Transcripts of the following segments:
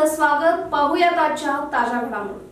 आपलं स्वागत. पाहूयात आजच्या ताज्या घडामोडी.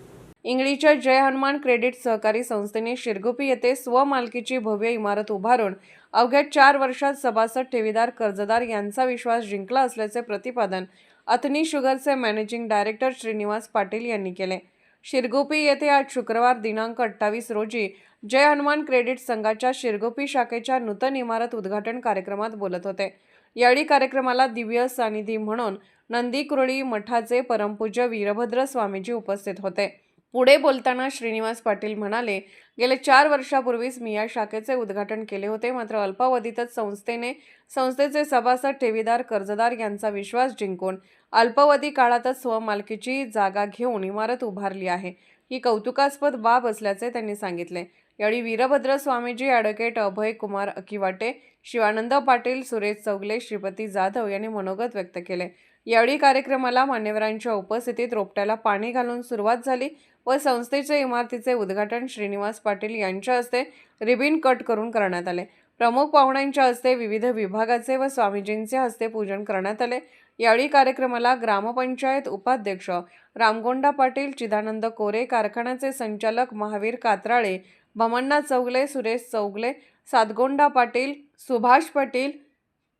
इंगळीच्या जय हनुमान क्रेडिट सहकारी संस्थेने शिरगुपी येथे स्वमालकीची भव्य इमारत उभारून अवघ्या 4 वर्षात सभासद ठेवीदार कर्जदार यांचा विश्वास जिंकला असल्याचे प्रतिपादन अथनी शुगरचे मॅनेजिंग डायरेक्टर श्रीनिवास पाटील यांनी केले. शिरगुपी येथे आज शुक्रवार दिनांक 28 रोजी जय हनुमान क्रेडिट संघाच्या शिरगुपी शाखेच्या नूतन इमारत उद्घाटन कार्यक्रमात बोलत होते. यावेळी कार्यक्रमाला दिव्य सानिधी म्हणून नंदीकुरळी मठाचे परमपूज्य वीरभद्र स्वामीजी उपस्थित होते. पुढे बोलताना श्रीनिवास पाटील म्हणाले, गेले 4 वर्षापूर्वीच मी या शाखेचे उद्घाटन केले होते, मात्र अल्पावधीतच संस्थेचे सभासद ठेवीदार कर्जदार यांचा विश्वास जिंकून अल्पावधी काळातच स्वमालकीची जागा घेऊन इमारत उभारली आहे. ही कौतुकास्पद बाब असल्याचे त्यांनी सांगितले. यावेळी वीरभद्र स्वामीजी, ॲडव्होकेट अभय कुमार अकिवाटे, शिवानंद पाटील, सुरेश चौगले, श्रीपती जाधव यांनी मनोगत व्यक्त केले. यावेळी कार्यक्रमाला मान्यवरांच्या उपस्थितीत रोपट्याला पाणी घालून सुरुवात झाली व संस्थेच्या इमारतीचे उद्घाटन श्रीनिवास पाटील यांच्या हस्ते रिबीन कट करून करण्यात आले. प्रमुख पाहुण्यांच्या हस्ते विविध विभागाचे व स्वामीजींचे हस्ते पूजन करण्यात आले. यावेळी कार्यक्रमाला ग्रामपंचायत उपाध्यक्ष रामगोंडा पाटील, चिदानंद कोरे, कारखान्याचे संचालक महावीर कात्राळे, भमण्णा चौगले, सुरेश चौगले, सातगोंडा पाटील, सुभाष पाटील,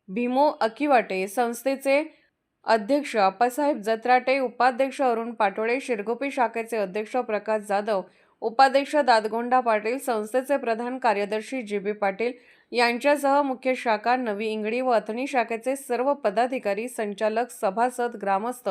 भीमो अकिवाटे, संस्थेचे अध्यक्ष अप्पासाहेब जत्राटे, उपाध्यक्ष अरुण पाटोळे, शिरगुपी शाखेचे अध्यक्ष प्रकाश जाधव, उपाध्यक्ष दादगोंडा पाटील, संस्थेचे प्रधान कार्यदर्शी जी.बी. पाटील यांच्यासह मुख्य शाखा नवी इंगळी व अथणी शाखेचे सर्व पदाधिकारी, संचालक, सभासद, ग्रामस्थ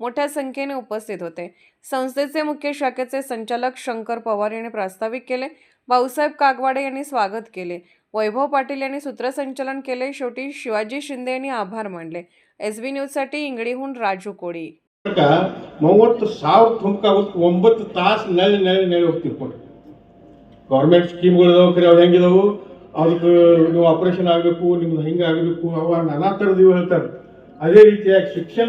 मोठ्या संख्येने उपस्थित होते. संस्थेचे मुख्य शाखेचे संचालक शंकर पवार यांनी प्रास्ताविक केले. भाऊसाहेब कागवाडे यांनी स्वागत केले. वैभव पाटील यांनी सूत्रसंचालन केले. शेवटी शिवाजी शिंदे यांनी आभार मानले. SB न्यूजसाठी इंगळीहून राजू कोळी. 30,000 ತುಂಬ್ಕಾಗುತ್ತೆ 9 ತಾಸು ನೆಳೆ ಹೋಗ್ತಿರ್ಕೊಂಡು ಗೌರ್ಮೆಂಟ್ ಸ್ಕೀಮ್ಗಳು ಖರೆ ಅವು ಹೆಂಗಿದಾವು, ಅದಕ್ಕೆ ನೀವು ಆಪರೇಷನ್ ಆಗಬೇಕು, ನಿಮ್ದು ಹಿಂಗೆ ಆಗಬೇಕು, ಅವ ನಾನಾ ಥರದ್ದು ಇವು ಹೇಳ್ತಾರೆ. ಅದೇ ರೀತಿಯಾಗಿ ಶಿಕ್ಷಣ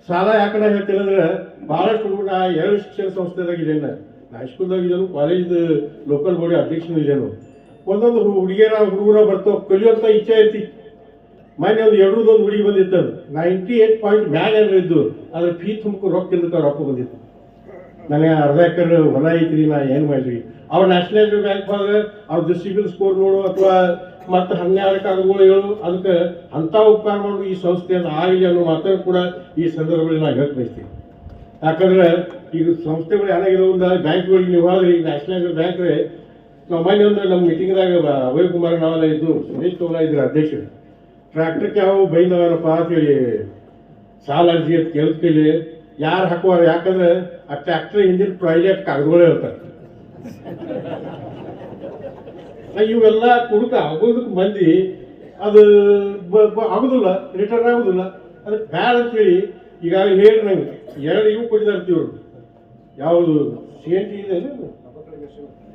ಸಾಲ ಯಾಕಂದ್ರೆ ಹೇಳ್ತೀನಿ ಅಂದ್ರೆ ಭಾಳಷ್ಟು ಹುಡುಗರು ನಾ 2 ಶಿಕ್ಷಣ ಸಂಸ್ಥೆದಾಗ ಇದ್ದೇನೆ. ನಾ ಹೈಸ್ಕೂಲ್ದಾಗ ಇದ್ದೇನು, ಕಾಲೇಜ್ ಲೋಕಲ್ ಬಾಡಿ ಅಧ್ಯಕ್ಷನೂ ಇದ್ದೇನು. ಒಂದೊಂದು ಹುಡುಗರ ಬರ್ತಾವೆ, ಕಲಿಯುವಂಥ ಇಚ್ಛೆ ಐತಿ. ಮೊನ್ನೆ ಒಂದು 2 ಹುಡುಗಿ ಬಂದಿತ್ತು, 98 ಪಾಯಿಂಟ್ ಮ್ಯಾಗ ಇದ್ದು, ಅದ್ರ ಫೀ ತುಂಬಕು ರೊಕ್ಕ ಇಲ್ಲದಕ್ಕೆ ರೊಕ್ಕ ಬಂದಿತ್ತು. ನನಗೆ ಅರ್ಧ ಎಕರೆ ಹೊಲ ಐತ್ರಿ, ನಾ ಏನು ಮಾಡಿರಿ. ಅವ್ರು ನ್ಯಾಷನಲ್ ಬ್ಯಾಂಕ್ ಒಳಗೆ ಅವ್ರದ್ದು ಸಿಬಿಲ್ ಸ್ಕೋರ್ ನೋಡು ಅಥವಾ ಮತ್ತು 12 ಕಾಗದಗಳು ಹೇಳು, ಅದಕ್ಕೆ ಅಂಥ ಉಪಕಾರ ಮಾಡು ಈ ಸಂಸ್ಥೆಯನ್ನು ಆಗಲಿ ಅನ್ನೋ ಮಾತನ್ನು ಕೂಡ ಈ ಸಂದರ್ಭದಲ್ಲಿ ನಾನು ಹೇಳಕ್ ಬಯಸ್ತೀನಿ. ಯಾಕಂದ್ರೆ ಈಗ ಸಂಸ್ಥೆಗಳು ಏನಾಗಿದೆ, ಒಂದು ಬ್ಯಾಂಕ್ಗಳಿಗೆ ನೀವು ಹೋದ್ರಿ, ನ್ಯಾಷನಲ್ ಬ್ಯಾಂಕ್ ನಾವು ಮೊನ್ನೆ ಒಂದು ನಮ್ಮ ಮೀಟಿಂಗ್ದಾಗ ಅಭಯ್ ಕುಮಾರ್ ನಾವೆಲ್ಲ ಇದ್ದು, ಸುರೇಶ್ ತೋಲ ಇದ್ರು ಅಧ್ಯಕ್ಷರು. ಟ್ರ್ಯಾಕ್ಟರ್ಗೆ ಯಾವ ಬೈದವನಪ್ಪ ಅಂತೇಳಿ ಸಾಲ ಅರ್ಜಿ ಅಂತ ಕೇಳಿದ್ಕೇಳಿ ಯಾರು ಹಾಕುವಾರ, ಯಾಕಂದ್ರೆ ಆ ಟ್ರ್ಯಾಕ್ಟರ್ ಹಿಂದಿನ ಪ್ರಾಜೆಕ್ಟ್ ಕಾಗದಗಳೇ ಹೇಳ್ತಾರೆ. ಇವೆಲ್ಲ ಕುಡುಕ ಆಗೋದಕ್ಕೆ ಮಂದಿ ಅದು ಆಗೋದಿಲ್ಲ, ರಿಟರ್ನ್ ಆಗೋದಿಲ್ಲ. ಅದಕ್ಕೆ ಬ್ಯಾಡ ಅಂತೇಳಿ ಈಗಾಗಲೇ ಹೇಳಿ ನಂಗೆ 2 ಇವು ಕೊಟ್ಟಿದ್ದಾರೆ ಇವರು. ಯಾವುದು CNT ಇದೆ,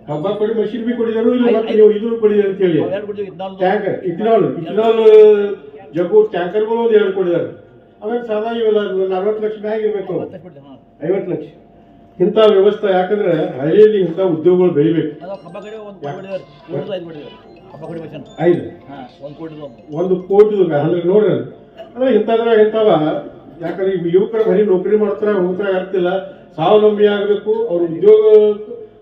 ಹಬ್ಬ ಕೊಡಿ ಮಷಿನ್ ಬಿ ಕೊಡಿದರು, ಇಲ್ಲ ಮತ್ತೆ ನೀವು ಇದು ಕೊಡಿದಾರೆ ಅಂತೇಳಿ ಟ್ಯಾಂಕರ್ ಇಥನಾಲ್ ಜಗ್ಗು ಟ್ಯಾಂಕರ್ಗಳು ಒಂದು 2 ಕೊಡಿದ್ದಾರೆ. ಆಮೇಲೆ ಸಾದಾ ಇವೆಲ್ಲ 40 ಲಕ್ಷ ಮ್ಯಾಗ ಇರಬೇಕು, 50 ಲಕ್ಷ ಇಂಥ ವ್ಯವಸ್ಥೆ. ಯಾಕಂದ್ರೆ ಹಳ್ಳಿಯಲ್ಲಿ ಇಂಥ ಉದ್ಯೋಗಗಳು ಬೆಳಿಬೇಕು. 1 ಕೋಟಿ ಅಂದ್ರೆ ನೋಡ್ರಿ, ಅಂದ್ರೆ ಇಂಥವ. ಯಾಕಂದ್ರೆ ಈ ಯುವಕರು ಬರೀ ನೌಕರಿ ಮಾಡ್ತಾರೆ ಹೋಗ್ತಾರೆ ಆಗ್ತಿಲ್ಲ, ಸ್ವಾವಲಂಬಿ ಆಗಬೇಕು, ಅವ್ರ ಉದ್ಯೋಗ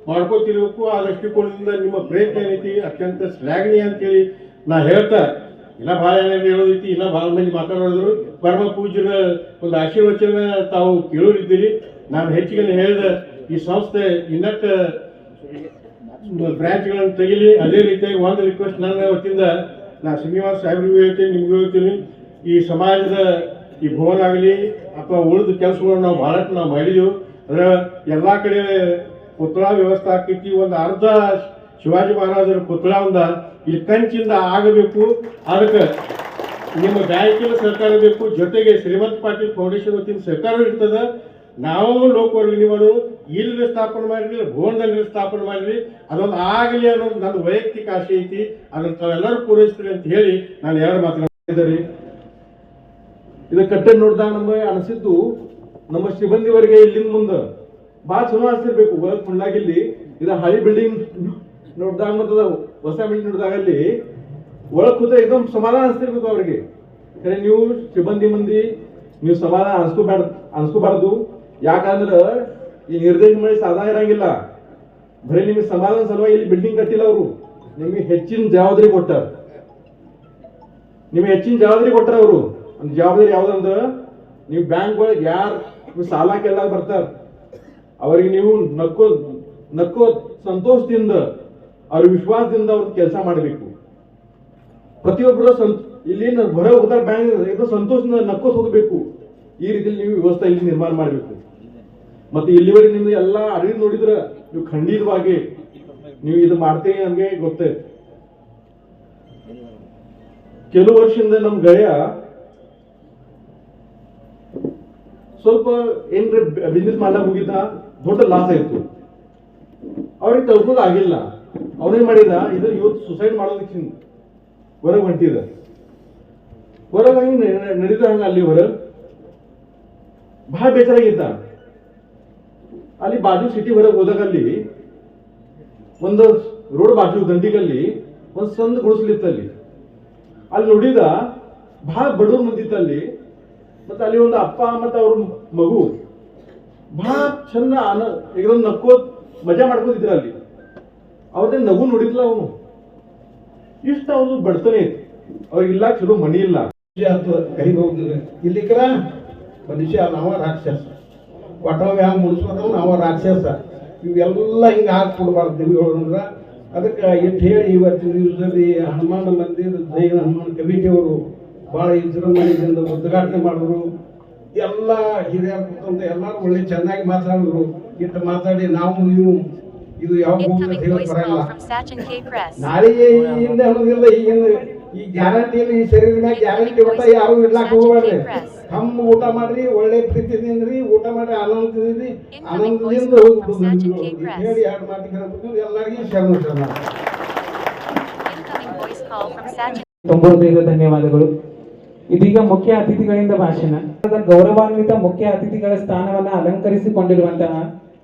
ಮಾಡ್ಕೋತಿರ್ಬೇಕು. ಆ ದೃಷ್ಟಿಕೋನದಿಂದ ನಿಮ್ಮ ಪ್ರಯತ್ನ ಏನೈತಿ ಅತ್ಯಂತ ಶ್ಲಾಘನೀಯ ಅಂತೇಳಿ ನಾ ಹೇಳ್ತಾ, ಇಲ್ಲ ಭಾಳ ಏನಾದ್ರು ಹೇಳೋದೈತಿ, ಇಲ್ಲ ಭಾಳ ಮಂದಿ ಮಾತಾಡೋದ್ರು. ಪರಮ ಪೂಜ್ಯರ ಒಂದು ಆಶೀರ್ವಚನ ತಾವು ಕೇಳೋರಿದ್ದೀರಿ. ನಾನು ಹೆಚ್ಚಿಗೆ ಹೇಳಿದ ಈ ಸಂಸ್ಥೆ ಇನ್ನಷ್ಟು ಬ್ರಾಂಚ್ಗಳನ್ನು ತೆಗಿಲಿ. ಅದೇ ರೀತಿಯಾಗಿ ಒಂದು ರಿಕ್ವೆಸ್ಟ್ ನನ್ನ ವತಿಯಿಂದ ನಾ ಶ್ರೀನಿವಾಸ್ ಸಾಹೇಬ್ರಿಗೂ ಹೇಳ್ತೀನಿ, ನಿಮಗೂ ಹೇಳ್ತೀನಿ, ಈ ಸಮಾಜದ ಈ ಭವನ ಆಗಲಿ ಅಥವಾ ಉಳಿದ ಕೆಲಸಗಳನ್ನು ನಾವು ಭಾಳಷ್ಟು ನಾವು ಮಾಡಿದೆವು. ಅದರ ಎಲ್ಲ ಕಡೆ ಪುತ್ಳ ವ್ಯವಸ್ಥೆ ಆಕೈತಿ. ಒಂದು ಅರ್ಧ ಶಿವಾಜಿ ಮಹಾರಾಜರ ಪುತ್ಳ ಇಲ್ಲಿ ಕಂಚಿಂದ ಆಗಬೇಕು. ಅದಕ್ಕೆ ನಿಮ್ಮ ಬ್ಯಾಂಕಿನ ಸಹಕಾರ ಬೇಕು, ಜೊತೆಗೆ ಶ್ರೀಮಂತ ಪಾಟೀಲ್ ಫೌಂಡೇಶನ್ ವತಿಯಿಂದ ಸಹಕಾರ ಇರ್ತದೆ. ನಾವು ಲೋಕವರ್ಗಣಿ ಮಾಡು ಇಲ್ಲಿ ಸ್ಥಾಪನೆ ಮಾಡಿರಿ, ಭವನದಲ್ಲಿ ಸ್ಥಾಪನೆ ಮಾಡಿರಿ, ಅದೊಂದು ಆಗಲಿ ಅನ್ನೋದು ನನ್ನ ವೈಯಕ್ತಿಕ ಆಸೆ ಐತಿ. ಅದನ್ನು ತಾವೆಲ್ಲರೂ ಪೂರೈಸ್ತೀರಿ ಅಂತ ಹೇಳಿ ನಾನು 2 ಮಾತನಾಡಿದ್ದಾರೆ. ಇದು ಕಟ್ಟೆ ನೋಡಿದಾಗ ನಮಗೆ ಅನಿಸಿದ್ದು, ನಮ್ಮ ಸಿಬ್ಬಂದಿವರೆಗೆ ಇಲ್ಲಿಂದ ಮುಂದೆ ಭಾಳ ಚಲೋ ಅನಿಸ್ತಿರ್ಬೇಕು. ಒಳಗೆ ಮುಂದಾಗಿಲ್ಲಿ ಇದು ಹಳಿ ಬಿಲ್ಡಿಂಗ್ ನೋಡಿದಾಗ ಮತ್ತು ಹೊಸ ಬಿಲ್ಡಿಂಗ್ ನೋಡಿದಾಗ ಅಲ್ಲಿ ಒಳಗೆ ಕೂತ ಇದೊಂದು ಸಮಾಧಾನ ಅನಿಸ್ತಿರ್ಬೇಕು ಅವ್ರಿಗೆ. ನೀವು ಸಿಬ್ಬಂದಿ ಮಂದಿ ನೀವು ಸಮಾಧಾನ ಅನಿಸ್ಕೋಬೇಡ ಅನ್ಸ್ಕೋಬಾರ್ದು. ಯಾಕಂದ್ರೆ ಈ ನಿರ್ದೇಶನ ಮಾಡಿ ಸಾಧನ ಇರಂಗಿಲ್ಲ. ಬರೀ ನಿಮಗೆ ಸಮಾಧಾನ ಸಲುವಾಗಿ ಇಲ್ಲಿ ಬಿಲ್ಡಿಂಗ್ ಕಟ್ಟಿಲ್ಲ. ಅವರು ನಿಮಗೆ ಹೆಚ್ಚಿನ ಜವಾಬ್ದಾರಿ ಕೊಟ್ಟಾರ. ನಿಮಗೆ ಹೆಚ್ಚಿನ ಜವಾಬ್ದಾರಿ ಕೊಟ್ಟಾರ ಅವರು. ಒಂದು ಜವಾಬ್ದಾರಿ ಯಾವ್ದಂದ್ರೆ, ನೀವು ಬ್ಯಾಂಕ್ ಒಳಗೆ ಯಾರು ಸಾಲ ಕೇಳಾಕ ಬರ್ತಾರ ಅವ್ರಿಗೆ ನೀವು ನಕ್ಕೋ ಸಂತೋಷದಿಂದ ಅವ್ರ ವಿಶ್ವಾಸದಿಂದ ಅವ್ರ ಕೆಲಸ ಮಾಡಬೇಕು. ಪ್ರತಿಯೊಬ್ಬರು ಇಲ್ಲಿ ಹೊರ ಹೋಗ್ತಾರೆ ಬ್ಯಾಂಕ್ ಸಂತೋಷದಿಂದ ನಕ್ಕೋಸ್ ಹೋಗಬೇಕು. ಈ ರೀತಿಯಲ್ಲಿ ನೀವು ವ್ಯವಸ್ಥೆ ಇಲ್ಲಿ ನಿರ್ಮಾಣ ಮಾಡಬೇಕು. ಮತ್ತೆ ಇಲ್ಲಿವರೆಗೆ ನಿಮ್ದು ಎಲ್ಲ ಅರಿವು ನೋಡಿದ್ರೆ ನೀವು ಖಂಡಿತವಾಗಿ ನೀವು ಇದು ಮಾಡ್ತೀವಿ ನಮ್ಗೆ ಗೊತ್ತೈತೆ. ಕೆಲವು ವರ್ಷದಿಂದ ನಮ್ ಗೆಳೆಯ ಸ್ವಲ್ಪ ಏನ್ರ ಬಿಸ್ನೆಸ್ ಮಾಡ್ಲಾಕ ಹೋಗಿದ್ದ, ದೊಡ್ಡ ಲಾಸ್ ಆಯ್ತು. ಅವ್ರಿಗೆ ತಲುಪೋದು ಆಗಿಲ್ಲ. ಅವನೇನ್ ಮಾಡಿದ, ಇದು ಇವತ್ತು ಸುಸೈಡ್ ಮಾಡೋದಕ್ಕೆ ಹೊರಗೆ ಹೊಂಟಿದ. ಹೊರಗೆ ಹಂಗೆ ನಡೀತ ಹಂಗ ಅಲ್ಲಿ ಹೊರಗೆ ಬಹಳ ಬೇಜಾರಾಗಿದ್ದ. ಅಲ್ಲಿ ಬಾಜು ಸಿಟಿ ಹೊರಗೆ ಹೋದಾಗ ಅಲ್ಲಿ ಒಂದು ರೋಡ್ ಬಾಜು ದಂಡಿಗಲ್ಲಿ ಒಂದು ಸಂದ್ ಗುಡಿಸ್ಲಿತ್ತಲ್ಲಿ. ಅಲ್ಲಿ ನೋಡಿದ ಬಹಳ ಬಡವ್ರ ಮಂದಿತ್ತಲ್ಲಿ. ಮತ್ತೆ ಅಲ್ಲಿ ಒಂದು ಅಪ್ಪ ಮತ್ತೆ ಅವ್ರ ಮಗು ಬಹಳ ಚಂದ एकदम ನಕ್ಕೋತ್ ಮಜಾ ಮಾಡ್ಕೋತಿದ್ರ ಅಲ್ಲಿ. ಅವ್ರದೇ ನಗು ನೋಡಿದ್ಲ ಅವನು. ಇಷ್ಟ ಅವ್ರು ಬಡ್ತಾನೆ ಇತ್ತು. ಅವ್ರಿಗಿಲ್ಲ ಚಲೋ ಮನಿ ಇಲ್ಲ. ಕೈ ಹೋಗ್ತದೆ ಇಲ್ಲಿಕ್ರ ಮನುಷ್ಯ ನಾವ ರಾಕ್ಷಸ. ಒಟ್ಟವ ಹ್ಯಾಂಗ ಮುಡಿಸ್ಕೋತಾವ ನಾವ ರಾಕ್ಷಸ. ಇವೆಲ್ಲ ಹಿಂಗೆ ಹಾಕ್ಕೊಡ್ಬಾರ್ದು ದೇವಿಗಳಂದ್ರ. ಅದಕ್ಕೆ ಇಟ್ಟು ಹೇಳಿ ಇವತ್ತಿನ ದಿವಸದಲ್ಲಿ ಹನುಮಾನ ಮಂದಿರ ಜೈ ಹನುಮಾನ್ ಕಮಿಟಿಯವರು ಭಾಳ ವಿಜೃಂಭಣೆಯಿಂದ ಉದ್ಘಾಟನೆ ಮಾಡಿದ್ರು. ಎಲ್ಲ ಹಿರಿಯರು ಕೂತಂತ ಎಲ್ಲರೂ ಒಳ್ಳೆ ಚೆನ್ನಾಗಿ ಮಾತಾಡಿದ್ರು. ಇಟ್ಟು ಮಾತಾಡಿ ನಾವು ನೀವು ಇದು ಯಾವ ಬರಲ್ಲ. ನಾಳೆಗೆ ಹಿಂದೆ ಅನ್ನೋದಿಲ್ಲ. ಈ ಗ್ಯಾರಂಟಿ ಈ ಶರೀರ ಮ್ಯಾಗ ಗ್ಯಾರಂಟಿ ಒಟ್ಟ ಯಾರು ಇಡ್ಲಾಕ ಹೋಗ್ಬೇಡ್ರಿ. ಹಮ್ಮ ಊಟ ಮಾಡ್ರಿ, ಒಳ್ಳೆ ಪ್ರೀತಿದಿಂದ್ರಿ ಊಟ ಮಾಡ್ರಿ, ಆನಂದದಿಂದ ಹೋಗ್ಬಿಡುದು ಹೇಳಿ ಎರಡು ಮಾತಿಗೆ ಎಲ್ಲರಿಗೂ ಶರಣ. 95 ಧನ್ಯವಾದಗಳು. ಇದೀಗ ಮುಖ್ಯ ಅತಿಥಿಗಳಿಂದ ಭಾಷಣ. ಗೌರವಾನ್ವಿತ ಮುಖ್ಯ ಅತಿಥಿಗಳ ಸ್ಥಾನವನ್ನು ಅಲಂಕರಿಸಿಕೊಂಡಿರುವಂತಹ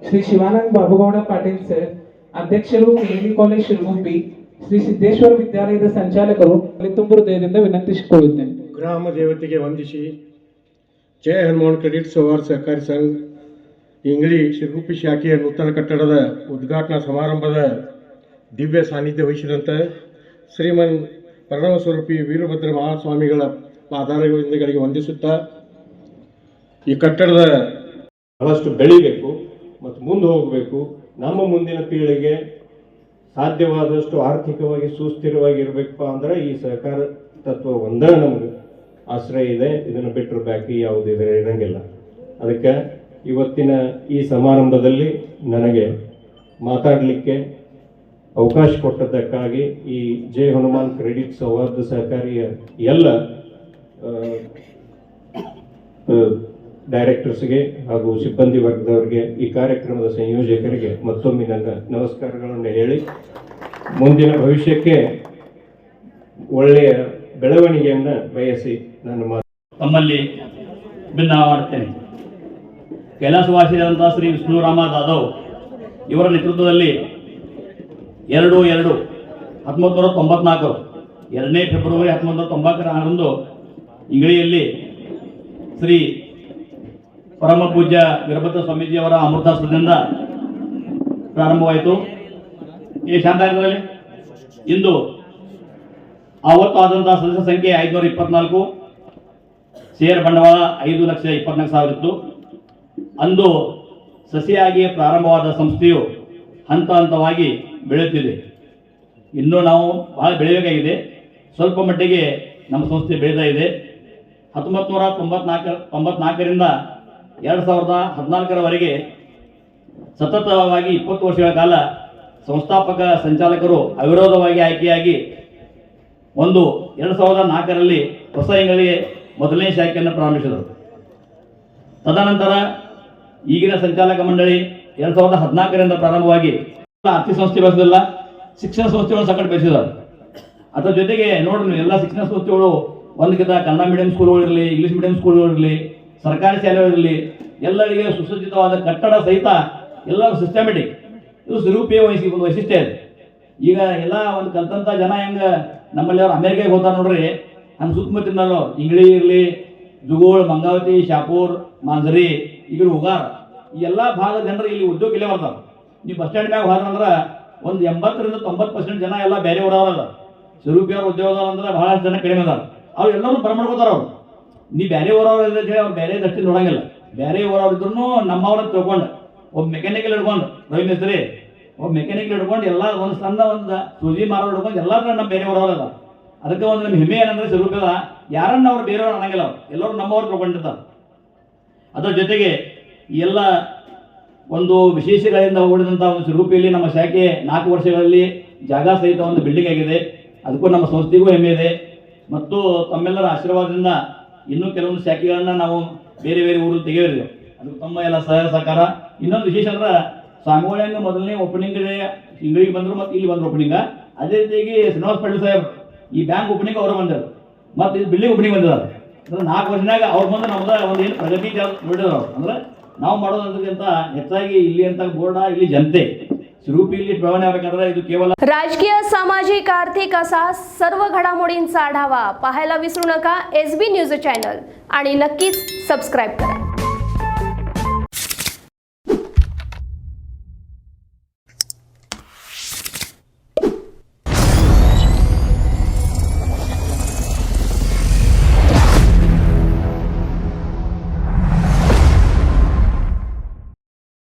ಶ್ರೀ ಶಿವಾನಂದ ಬಾಬುಗೌಡ ಪಾಟೀಲ್ ಸರ್, ಅಧ್ಯಕ್ಷರು KLE ಕಾಲೇಜ್ ಶಿರಗುಪ್ಪಿ, ಶ್ರೀ ಸಿದ್ದೇಶ್ವರ ವಿದ್ಯಾಲಯದ ಸಂಚಾಲಕರು ತುಂಬ ಹೃದಯದಿಂದ ವಿನಂತಿಸಿಕೊಳ್ಳುತ್ತೇನೆ. ಗ್ರಾಮ ದೇವತೆಗೆ ವಂದಿಸಿ ಜಯ ಹನುಮಾನ್ ಕ್ರೆಡಿಟ್ ಸೌಹಾರ್ದ ಸಹಕಾರಿ ಸಂಘ ಇಂಗ್ಳಿ ಶಿರಗುಪ್ಪಿ ಶಾಖೆಯ ನೂತನ ಕಟ್ಟಡದ ಉದ್ಘಾಟನಾ ಸಮಾರಂಭದ ದಿವ್ಯ ಸಾನ್ನಿಧ್ಯ ವಹಿಸಿದಂಥ ಶ್ರೀಮನ್ ಪ್ರಣವ ಸ್ವರೂಪಿ ವೀರಭದ್ರ ಮಹಾಸ್ವಾಮಿಗಳ ಪಾದಾರವಿಂದಗಳಿಗೆ ವಂದಿಸುತ್ತಾ, ಈ ಕಟ್ಟಡದ ಬಹಳಷ್ಟು ಬೆಳಿಬೇಕು ಮತ್ತು ಮುಂದೆ ಹೋಗಬೇಕು. ನಮ್ಮ ಮುಂದಿನ ಪೀಳಿಗೆ ಸಾಧ್ಯವಾದಷ್ಟು ಆರ್ಥಿಕವಾಗಿ ಸುಸ್ಥಿರವಾಗಿ ಇರಬೇಕಪ್ಪ ಅಂದ್ರೆ ಈ ಸಹಕಾರ ತತ್ವ ಒಂದೇ ನಮಗೆ ಆಶ್ರಯ ಇದೆ. ಇದನ್ನು ಬಿಟ್ಟರೆ ಬಾಕಿ ಯಾವುದು ಇರಂಗಿಲ್ಲ. ಅದಕ್ಕೆ ಇವತ್ತಿನ ಈ ಸಮಾರಂಭದಲ್ಲಿ ನನಗೆ ಮಾತಾಡಲಿಕ್ಕೆ ಅವಕಾಶ ಕೊಟ್ಟದ್ದಕ್ಕಾಗಿ ಈ ಜೈ ಹನುಮಾನ್ ಕ್ರೆಡಿಟ್ ಸೌಹಾರ್ದ ಸಹಕಾರಿಯ ಎಲ್ಲ ಡೈರೆಕ್ಟರ್ಸ್ಗೆ ಹಾಗೂ ಸಿಬ್ಬಂದಿ ವರ್ಗದವರಿಗೆ, ಈ ಕಾರ್ಯಕ್ರಮದ ಸಂಯೋಜಕರಿಗೆ ಮತ್ತೊಮ್ಮೆ ನನ್ನ ನಮಸ್ಕಾರಗಳನ್ನು ಹೇಳಿ, ಮುಂದಿನ ಭವಿಷ್ಯಕ್ಕೆ ಒಳ್ಳೆಯ ಬೆಳವಣಿಗೆಯನ್ನು ಬಯಸಿ ನನ್ನ ಮಾತು ತಮ್ಮಲ್ಲಿ ಭಿನ್ನ ಮಾಡುತ್ತೇನೆ. ಕೈಲಾಸವಾಸಿಯಾದಂಥ ಶ್ರೀ ವಿಷ್ಣುರಾಮ ಜಾಧವ್ ಇವರ ನೇತೃತ್ವದಲ್ಲಿ 2/2/1994 2ನೇ ಫೆಬ್ರವರಿ 1996ರಂದು ಇಂಗಳಿಯಲ್ಲಿ ಶ್ರೀ ಪರಮ ಪೂಜ್ಯ ವೀರಭದ್ರ ಸ್ವಾಮೀಜಿಯವರ ಅಮೃತಾಸ್ತ್ರದಿಂದ ಪ್ರಾರಂಭವಾಯಿತು. ಈ ಶಾಂತಾಯದಲ್ಲಿ ಇಂದು ಆವತ್ತು ಆದಂತಹ ಸದಸ್ಯ ಸಂಖ್ಯೆ 524, ಶೇರ್ ಬಂಡವಾಳ 5,24,000 ಇತ್ತು. ಅಂದು ಸಸಿಯಾಗಿ ಪ್ರಾರಂಭವಾದ ಸಂಸ್ಥೆಯು ಹಂತ ಹಂತವಾಗಿ ಬೆಳೆಯುತ್ತಿದೆ. ಇನ್ನೂ ನಾವು ಬಹಳ ಬೆಳೆಯಬೇಕಾಗಿದೆ. ಸ್ವಲ್ಪ ಮಟ್ಟಿಗೆ ನಮ್ಮ ಸಂಸ್ಥೆ ಬೆಳೀತಾ ಇದೆ. 1994ರಿಂದ 2014ರವರೆಗೆ ಸತತವಾಗಿ 20 ವರ್ಷಗಳ ಕಾಲ ಸಂಸ್ಥಾಪಕ ಸಂಚಾಲಕರು ಅವಿರೋಧವಾಗಿ ಆಯ್ಕೆಯಾಗಿ 2004ರಲ್ಲಿ ಹೊಸ ಇಂಗಳಿಗೆ ಮೊದಲನೇ ಶಾಖೆಯನ್ನು ಪ್ರಾರಂಭಿಸಿದರು. ತದನಂತರ ಈಗಿನ ಸಂಚಾಲಕ ಮಂಡಳಿ 2014ರಿಂದ ಪ್ರಾರಂಭವಾಗಿ ಆರ್ಥಿಕ ಸಂಸ್ಥೆ ಬೆಳೆಸಲಿಲ್ಲ, ಶಿಕ್ಷಣ ಸಂಸ್ಥೆಗಳು ಸಂಕಟ ಬೆಳೆಸಿದ್ದಾರೆ. ಅದರ ಜೊತೆಗೆ ನೋಡ್ರಿ, ಎಲ್ಲ ಶಿಕ್ಷಣ ಸಂಸ್ಥೆಗಳು ಒಂದಕ್ಕಿಂತ ಕನ್ನಡ ಮೀಡಿಯಂ ಸ್ಕೂಲ್ಗಳು ಇರಲಿ, ಇಂಗ್ಲೀಷ್ ಮೀಡಿಯಂ ಸ್ಕೂಲ್ಗಳು ಇರಲಿ, ಸರ್ಕಾರಿ ಶಾಲೆಗಳಿರಲಿ, ಎಲ್ಲರಿಗೆ ಸುಸಜ್ಜಿತವಾದ ಕಟ್ಟಡ ಸಹಿತ ಎಲ್ಲ ಸಿಸ್ಟಮೆಟಿಕ್. ಇದು ಸಿರೂಪಿಯ ಒಂದು ವೈಶಿಷ್ಟ್ಯ ಇದೆ. ಈಗ ಎಲ್ಲ ಒಂದು ಕಲ್ತಂಥ ಜನ ಹೆಂಗೆ ನಮ್ಮಲ್ಲಿ ಅವ್ರು ಅಮೇರಿಕಾಗೆ ಹೋಗ್ತಾರೆ ನೋಡ್ರಿ, ನಮ್ಮ ಸುತ್ತಮುತ್ತಲಿನಲ್ಲೂ ಇಂಗ್ಲಿ ಇರಲಿ, ಜುಗೋಳ ಮಂಗಾವತಿ ಶಾಪೂರ್ ಮಾಂಜರಿ ಈಗ ಉಗಾರ್ ಈ ಎಲ್ಲ ಭಾಗದ ಜನರು ಇಲ್ಲಿ ಉದ್ಯೋಗ ಇಲ್ಲೇ ಬರ್ತಾವೆ. ನೀವು ಬಸ್ ಸ್ಟ್ಯಾಂಡ್ ಮ್ಯಾಗ ಹೋದ್ರಂದ್ರೆ ಒಂದು 80% to 90% ಜನ ಎಲ್ಲ ಬೇರೆ ಊರವ್ರಲ್ಲ. ಸ್ವರೂಪಿಯವ್ರ ಉದ್ಯೋಗ ಅಂದ್ರೆ ಬಹಳಷ್ಟು ಜನ ಕಡಿಮೆ ಅದಾರ. ಅವ್ರು ಎಲ್ಲರೂ ಬರ್ಮಾಡ್ಕೋತಾರ. ಅವ್ರು ನೀ ಬೇರೆ ಊರವ್ರು ಇದ್ರೆ ಅವ್ರು ಬೇರೆ ದೃಷ್ಟಿ ನೋಡಂಗಿಲ್ಲ. ಬೇರೆ ಊರವ್ರು ಇದ್ರು ನಮ್ಮವ್ರನ್ನ ತಿಳ್ಕೊಂಡು ಒಬ್ಬ ಮೆಕ್ಯಾನಿಕಲ್ ಹಿಡ್ಕೊಂಡು ರವಿ ಮೇಸ್ತ್ರಿ ಒಬ್ಬ ಮೆಕ್ಯಾನಿಕಲ್ ಹಿಡ್ಕೊಂಡು ಎಲ್ಲ ಒಂದು ಸಣ್ಣ ಒಂದು ಸೂಜಿ ಮಾರೋರು ಹಿಡ್ಕೊಂಡು ಎಲ್ಲರೂ ನಮ್ಮ ಬೇರೆ ಊರವ್ರಲ್ಲ. ಅದಕ್ಕೆ ಒಂದು ನಮ್ಮ ಹೆಮ್ಮೆ ಏನಂದ್ರೆ ಸ್ವರೂಪದ ಯಾರನ್ನ ಅವ್ರು ಬೇರೆಯವ್ರು ಅನ್ನಂಗಿಲ್ಲ. ಅವ್ರು ಎಲ್ಲರೂ ನಮ್ಮವ್ರು ತಿಳ್ಕೊಂಡಿರ್ತಾರೆ. ಅದರ ಜೊತೆಗೆ ಎಲ್ಲ ಒಂದು ವಿಶೇಷಗಳಿಂದ ಓಡಿದಂಥ ಒಂದು ಸ್ವರೂಪಿಯಲ್ಲಿ ನಮ್ಮ ಶಾಖೆ 4 ವರ್ಷಗಳಲ್ಲಿ ಜಾಗ ಸಹಿತ ಒಂದು ಬಿಲ್ಡಿಂಗ್ ಆಗಿದೆ. ಅದಕ್ಕೂ ನಮ್ಮ ಸಂಸ್ಥೆಗೂ ಹೆಮ್ಮೆ ಇದೆ. ಮತ್ತು ತಮ್ಮೆಲ್ಲರ ಆಶೀರ್ವಾದದಿಂದ ಇನ್ನೂ ಕೆಲವೊಂದು ಶಾಖೆಗಳನ್ನ ನಾವು ಬೇರೆ ಬೇರೆ ಊರು ತೆಗೆಯೋರಿದ್ದೇವೆ. ಅದಕ್ಕೆ ತಮ್ಮ ಎಲ್ಲ ಸಹಕಾರ. ಇನ್ನೊಂದು ವಿಶೇಷ ಅಂದ್ರೆ ಸ್ವಾಮಿಗಳಿಂದ ಮೊದಲನೇ ಓಪನಿಂಗ್ ಇಂಗ್ಳಿಗೆ ಬಂದರು ಮತ್ತು ಇಲ್ಲಿ ಬಂದರು ಓಪನಿಂಗ್. ಅದೇ ರೀತಿಯಾಗಿ ಶ್ರೀನಿವಾಸ ಪಾಟೀಲ್ ಸಾಹೇಬ್ ಈ ಬ್ಯಾಂಕ್ ಓಪನಿಂಗ್ ಅವರು ಬಂದರು ಮತ್ತು ಇದು ಬಿಲ್ಡಿಂಗ್ ಓಪನಿಂಗ್ ಬಂದಿದ್ದಾರೆ. ಅಂದ್ರೆ 4 ವರ್ಷನಾಗ ಅವ್ರ ಮುಂದೆ ನಮ್ದು ಒಂದು ಏನು ಪ್ರಗತಿ ನೋಡಿದ್ರು. ಅಂದ್ರೆ ನಾವು ಮಾಡೋದಂತಕ್ಕಿಂತ ಹೆಚ್ಚಾಗಿ ಇಲ್ಲಿ ಅಂತ ಬೋರ್ಡ ಇಲ್ಲಿ जनते स्वरूपी ಇಲ್ಲಿ ಬೆಳವಣಿಗೆ ಆಗಬೇಕಂದ್ರೆ ಇದು ಕೇವಲ राजकीय सामाजिक आर्थिक असा सर्व घडामोडींचा आढावा पाहायला विसरू नका SB न्यूज चॅनल आणि नक्कीच सबस्क्राईब करा.